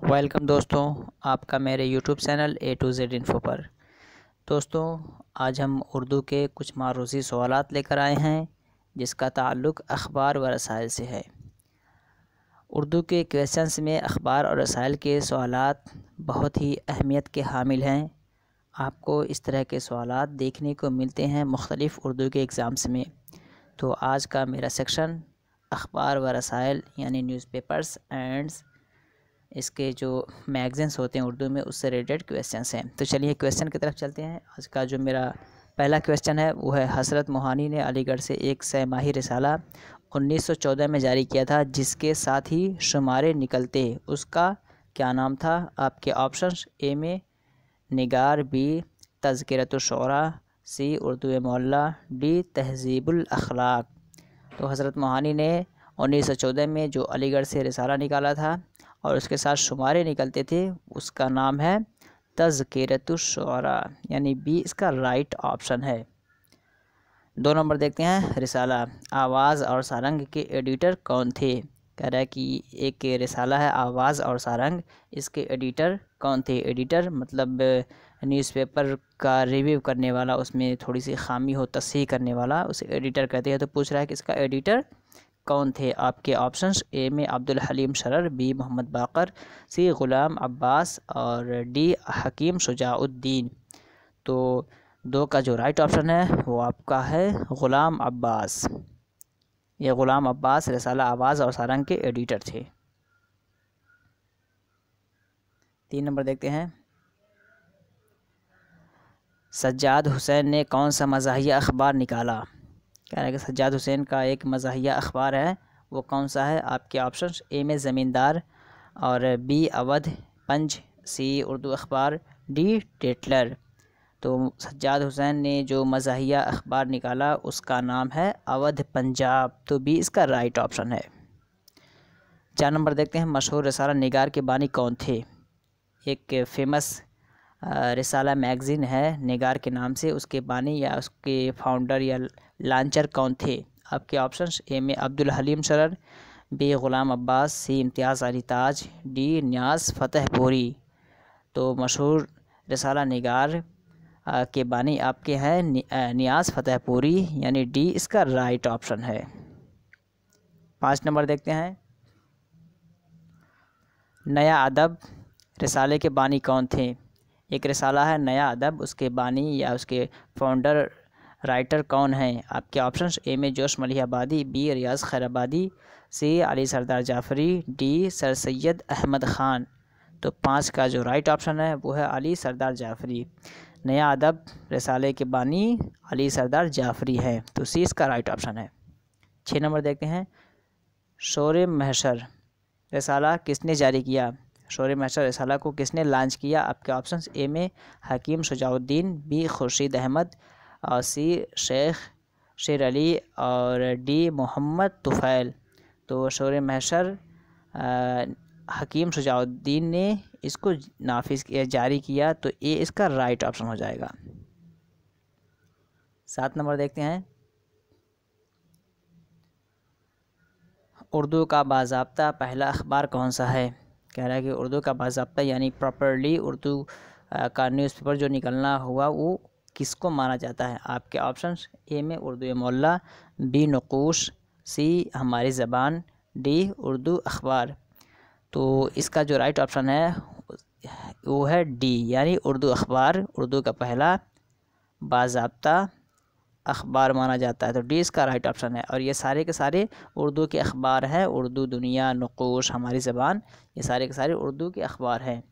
Welcome दोस्तों, आपका मेरे YouTube channel A to Z info पर। दोस्तों, आज हम उर्दू के कुछ मारूसी सवालात लेकर आए हैं जिसका ताल्लुक़ अखबार व रसायल से है। उर्दू के क्वेश्चंस में अखबार और रसायल के सवालात बहुत ही अहमियत के हामिल हैं। आपको इस तरह के सवालात देखने को मिलते हैं मुख्तलिफ़ उर्दू के एग्ज़ाम्स में। तो आज का मेरा सेक्शन अखबार व रसायल यानी न्यूज़पेपर्स एंड इसके जो मैगज़ीन्स होते हैं उर्दू में उससे रिलेटेड क्वेश्चंस हैं। तो चलिए क्वेश्चन की तरफ चलते हैं। आज का जो मेरा पहला क्वेश्चन है वो है, हज़रत मोहानी ने अलीगढ़ से एक सैमाही रिसाला 1914 में जारी किया था जिसके साथ ही शुमारे निकलते, उसका क्या नाम था? आपके ऑप्शंस ए में निगार, बी तज़किरतुश्शुअरा, सी उर्दू मोहल्ला, डी तहज़ीबुल अखलाक। तो हज़रत मोहानी ने 1914 में जो अलीगढ़ से रिसाला निकाला था और उसके साथ शुमारे निकलते थे, उसका नाम है तज़किरतुश्शुअरा, यानी बी इसका राइट ऑप्शन है। 2 नंबर देखते हैं। रिसाला आवाज़ और सारंग के एडिटर कौन थे? कह रहा है कि एक रिसाला है आवाज़ और सारंग, इसके एडिटर कौन थे? एडिटर मतलब न्यूज़पेपर का रिव्यू करने वाला, उसमें थोड़ी सी खामी हो तस्हीह करने वाला, उसे एडिटर कहते हैं। तो पूछ रहा है कि इसका एडिटर कौन थे? आपके ऑप्शंस ए में अब्दुल हलीम शरर, बी मोहम्मद बाकर, सी ग़ुलाम अब्बास और डी हकीम शुजाउद्दीन। तो 2 का जो राइट ऑप्शन है वो आपका है ग़ुलाम अब्बास। ये ग़ुलाम अब्बास रिसाला आवाज़ और सारंग के एडिटर थे। 3 नंबर देखते हैं। सज्जाद हुसैन ने कौन सा मज़ाहिया अखबार निकाला? कह रहा है कि सज्जाद हुसैन का एक मज़ाहिया अखबार है, वो कौन सा है? आपके ऑप्शंस ए में ज़मींदार और बी अवध पंज, सी उर्दू अखबार, डी टेटलर। तो सज्जाद हुसैन ने जो मज़ाहिया अखबार निकाला उसका नाम है अवध पंजाब। तो बी इसका राइट ऑप्शन है। 4 नंबर देखते हैं। मशहूर रिसाला निगार के बानी कौन थे? एक फेमस रिसाला मैगज़ीन है निगार के नाम से, उसके बानी या उसके फाउंडर या लॉन्चर कौन थे? आपके ऑप्शंस ए में अब्दुल हलीम शरर, बी ग़ुलाम अब्बास, सी इम्तियाज़ अली ताज, डी नियाज़ फ़तेहपुरी। तो मशहूर रिसाला निगार के बानी आपके हैं नियाज़ फ़तेहपुरी, यानी डी इसका राइट ऑप्शन है। 5 नंबर देखते हैं। नया अदब रिसाले के बानी कौन थे? एक रिसाला है नया अदब, उसके बानी या उसके फाउंडर राइटर कौन हैं? आपके ऑप्शंस ए में जोश मलिहाबादी, बी रियाज़ खैराबादी, सी अली सरदार जाफ़री, डी सर सैयद अहमद ख़ान। तो 5 का जो राइट ऑप्शन है वो है अली सरदार जाफ़री। नया अदब रिसाले के बानी अली सरदार जाफ़री हैं, तो सी इसका राइट ऑप्शन है। 6 नंबर देखते हैं। शोर महशर रिसाला किसने जारी किया? शोर महशर रिसाला को किसने लॉन्च किया? आपके ऑप्शंस ए में हकीम शुजाउद्दीन, बी खुर्शीद अहमद और सी शेख शेर अली और डी मोहम्मद तुफ़ैल। तो शोर महशर हकीम शुजाउद्दीन ने इसको नाफिज किया, जारी किया, तो ए इसका राइट ऑप्शन हो जाएगा। 7 नंबर देखते हैं। उर्दू का बाज़ाब्ता पहला अखबार कौन सा है? कह रहा है कि उर्दू का बाज़ाब्ता यानी प्रॉपरली उर्दू का न्यूज़पेपर जो निकलना हुआ वो किसको माना जाता है? आपके ऑप्शंस ए में उर्दू मोहल्ला, बी नक़ूश, सी हमारी ज़बान, डी उर्दू अखबार। तो इसका जो राइट ऑप्शन है वो है डी, यानी उर्दू अखबार उर्दू का पहला बाज़ाब्ता अखबार माना जाता है। तो डी इसका राइट ऑप्शन है। और ये सारे के सारे उर्दू के अखबार हैं। उर्दू दुनिया, नक़ूश, हमारी ज़बान, ये सारे के सारे उर्दू के अखबार हैं।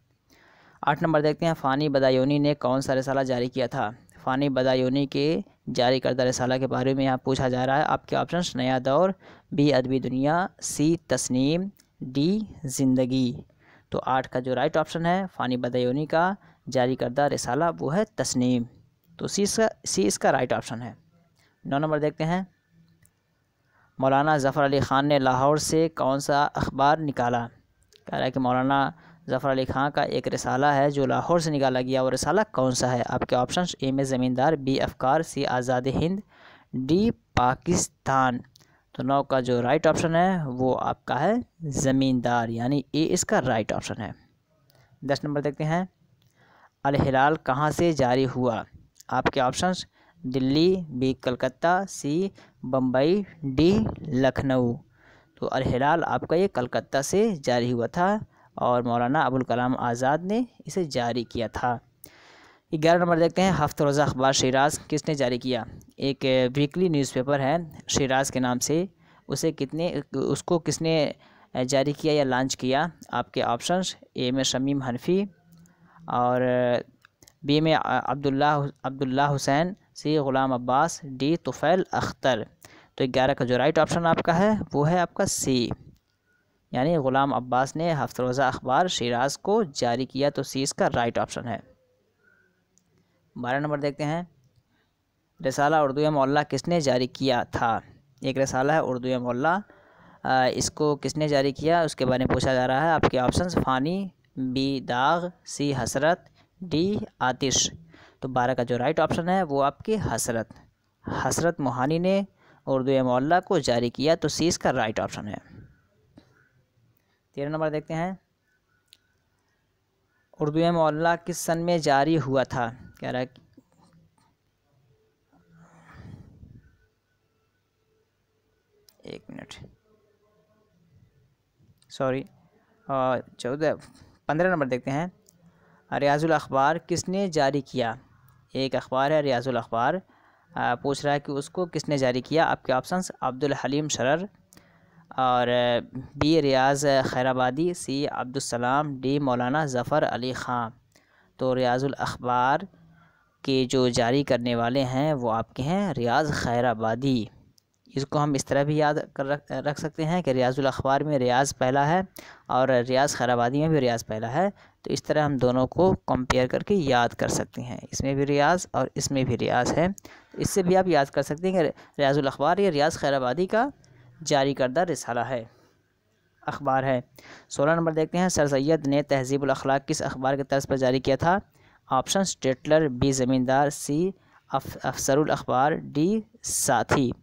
8 नंबर देखते हैं। फ़ानी बदायूनी ने कौन सा रिसाला जारी किया था? फ़ानी बदायूनी के जारी करदा रिसाला के बारे में यहाँ पूछा जा रहा है। आपके ऑप्शंस नया दौर, बी अदबी दुनिया, सी तस्नीम, डी ज़िंदगी। तो 8 का जो राइट ऑप्शन है फ़ानी बदायूनी का जारी करदा रिसाला वो है तस्नीम। तो सी इसका राइट ऑप्शन है। 9 नंबर देखते हैं। मौलाना ज़फ़र अली ख़ान ने लाहौर से कौन सा अखबार निकाला? कह रहा है कि मौलाना ज़फ़र अली ख़ान का एक रिसाला है जो लाहौर से निकाला गया, वो रिसाला कौन सा है? आपके ऑप्शंस ए में ज़मींदार, बी अफ़कार, सी आज़ाद हिंद, डी पाकिस्तान। तो 9 का जो राइट ऑप्शन है वो आपका है ज़मींदार, यानी ए इसका राइट ऑप्शन है। 10 नंबर देखते हैं, अल हिलाल कहाँ से जारी हुआ? आपके ऑप्शंस दिल्ली, बी कलकत्ता, सी बम्बई, डी लखनऊ। तो अल हिलाल आपका ये कलकत्ता से जारी हुआ था और मौलाना अबुल कलाम आज़ाद ने इसे जारी किया था। 11 नंबर देखते हैं, हफ्ता रोज़ा अखबार शिराज किसने जारी किया? एक वीकली न्यूज़पेपर है शिराज के नाम से, उसको किसने जारी किया या लॉन्च किया? आपके ऑप्शंस ए में शमीम हनफी और बी में अब्दुल्ला हुसैन, सी ग़ुलाम अब्बास, डी तुफ़ैल अख्तर। तो 11 का जो राइट ऑप्शन आपका है वो है आपका सी, यानी ग़ुलाम अब्बास ने हफ्ता रोज़ा अखबार शिराज को जारी किया, तो सी इसका राइट ऑप्शन है। 12 नंबर देखते हैं, रिसाला उर्दू मौला किसने जारी किया था? एक रिसाला है उर्दू मौला, इसको किसने जारी किया उसके बारे में पूछा जा रहा है। आपके ऑप्शंस फ़ानी, बी दाग, सी हसरत, डी आतिश। तो 12 का जो राइट ऑप्शन है वो आपकी हसरत मोहानी ने उर्दू मौला को जारी किया, तो सी इसका राइट ऑप्शन है। 13 नंबर देखते हैं, उर्दू मौला किस सन में जारी हुआ था? कह रहा है एक मिनट, सॉरी 15 नंबर देखते हैं, रियाजुल अखबार किसने जारी किया? एक अखबार है रियाजुल अखबार, पूछ रहा है कि उसको किसने जारी किया। आपके ऑप्शंस अब्दुल हलीम शरर और बी रियाज़ खैराबादी, सी अब्दुलसलाम, डी मौलाना ज़फ़र अली ख़ां। तो रियाजुल अखबार के जो जारी करने वाले हैं वो आपके हैं रियाज़ खैराबादी। इसको हम इस तरह भी याद रख सकते हैं कि रियाजुल अखबार में रियाज़ पहला है और रियाज़ खैराबादी में भी रियाज़ पहला है, तो इस तरह हम दोनों को कंपेयर करके याद कर सकते हैं, इसमें भी रियाज़ और इसमें भी रियाज़ है। इससे भी आप याद कर सकते हैं कि रियाजुल अखबार ये रियाज़ खैराबादी का जारी करदा रिसाला है, अखबार है। 16 नंबर देखते हैं, सर सैयद ने तहज़ीबुल अखलाक किस अखबार के तर्ज पर जारी किया था? ऑप्शन टेटलर, बी ज़मींदार, सी अफसरुल अखबार, डी साथी।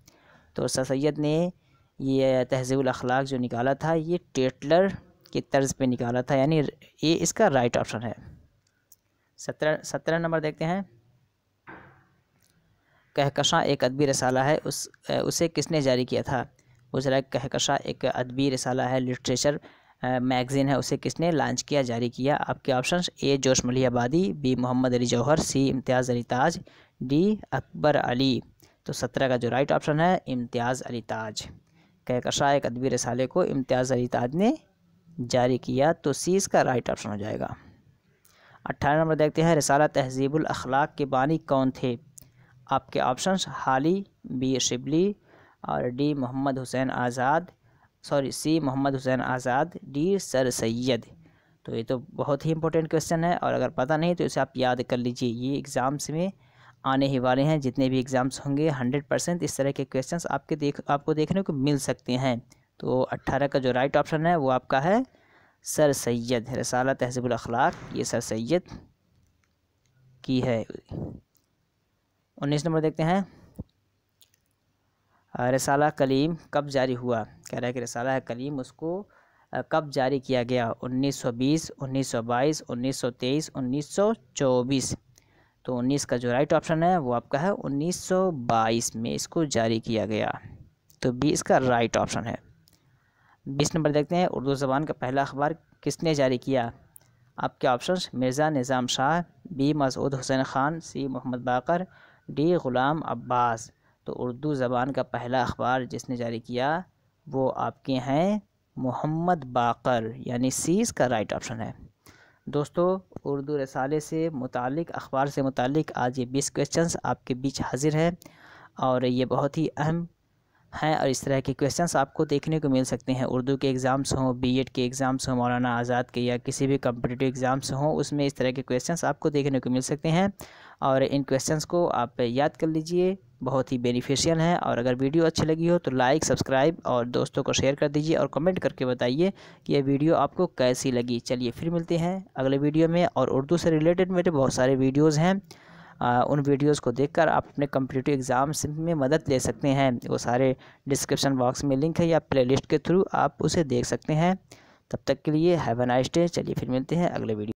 तो सर सैयद ने ये तहज़ीबुल अखलाक जो निकाला था ये टेटलर की तर्ज पे निकाला था, यानी ये इसका राइट ऑप्शन है। 17 नंबर देखते हैं, कहकशां एक अदबी रसाला है, उसे किसने जारी किया था? पूछ रहा है कहकशां एक अदबी रसाला है, लिटरेचर मैगज़ीन है, उसे किसने लॉन्च किया, जारी किया? आपके ऑप्शंस ए जोश मलिहाबादी, बी मोहम्मद अली जौहर, सी इम्तियाज़ अली ताज, डी अकबर अली। तो 17 का जो राइट ऑप्शन है इम्तियाज़ अली ताज। कहकशां एक अदबी रसाले को इम्तियाज़ अली ताज ने जारी किया, तो सी इसका राइट ऑप्शन हो जाएगा। 18 नंबर देखते हैं, रिसाला तहज़ीबुल अखलाक के बानी कौन थे? आपके ऑप्शंस हाली, बी शिबली और डी मोहम्मद हुसैन आज़ाद, सी मोहम्मद हुसैन आज़ाद, डी सर सैयद। तो ये तो बहुत ही इंपॉर्टेंट क्वेश्चन है और अगर पता नहीं तो इसे आप याद कर लीजिए, ये एग्ज़ाम्स में आने ही वाले हैं। जितने भी एग्ज़ाम्स होंगे 100% इस तरह के क्वेश्चंस आपको देखने को मिल सकते हैं। तो 18 का जो राइट ऑप्शन है वो आपका है सर सैयद। रिसाला तहज़ीबुल अखलाक ये सर सैयद की है। 19 नंबर देखते हैं, रिसाला कलीम कब जारी हुआ? कह रहा है कि रिसाला कलीम उसको कब जारी किया गया? 1920, 1922, 1923, 1924। तो 19 का जो राइट ऑप्शन है वो आपका है 1922 में इसको जारी किया गया, तो 20 का राइट ऑप्शन है। 20 नंबर देखते हैं, उर्दू ज़बान का पहला अखबार किसने जारी किया? आपके ऑप्शंस मिर्ज़ा निज़ाम शाह, बी मसूद हुसैन ख़ान, सी मोहम्मद बाकर, डी ग़ुलाम अब्बास। तो उर्दू ज़बान का पहला अखबार जिसने जारी किया वो आपके हैं मोहम्मद बाकर, यानी सी इसका राइट ऑप्शन है। दोस्तों, उर्दू रसाले से मुतालिक, अखबार से मुतालिक आज ये 20 क्वेश्चंस आपके बीच हाजिर है और ये बहुत ही अहम हैं और इस तरह के क्वेश्चंस आपको देखने को मिल सकते हैं। उर्दू के एग्ज़ाम्स हों, बीएड के एग्ज़ाम्स हों, मौलाना आज़ाद के या किसी भी कॉम्पिटिटिव एग्ज़ाम्स हों, उसमें इस तरह के क्वेश्चंस आपको देखने को मिल सकते हैं और इन क्वेश्चंस को आप याद कर लीजिए, बहुत ही बेनिफिशियल हैं। और अगर वीडियो अच्छी लगी हो तो लाइक, सब्सक्राइब और दोस्तों को शेयर कर दीजिए और कमेंट करके बताइए कि यह वीडियो आपको कैसी लगी। चलिए फिर मिलते हैं अगले वीडियो में। और उर्दू से रिलेटेड मेरे बहुत सारे वीडियोज़ हैं, उन वीडियोस को देखकर आप अपने कॉम्पिटिटिव एग्ज़ाम्स में मदद ले सकते हैं। वो सारे डिस्क्रिप्शन बॉक्स में लिंक है या प्लेलिस्ट के थ्रू आप उसे देख सकते हैं। तब तक के लिए हैव अ नाइस डे। चलिए फिर मिलते हैं अगले वीडियो।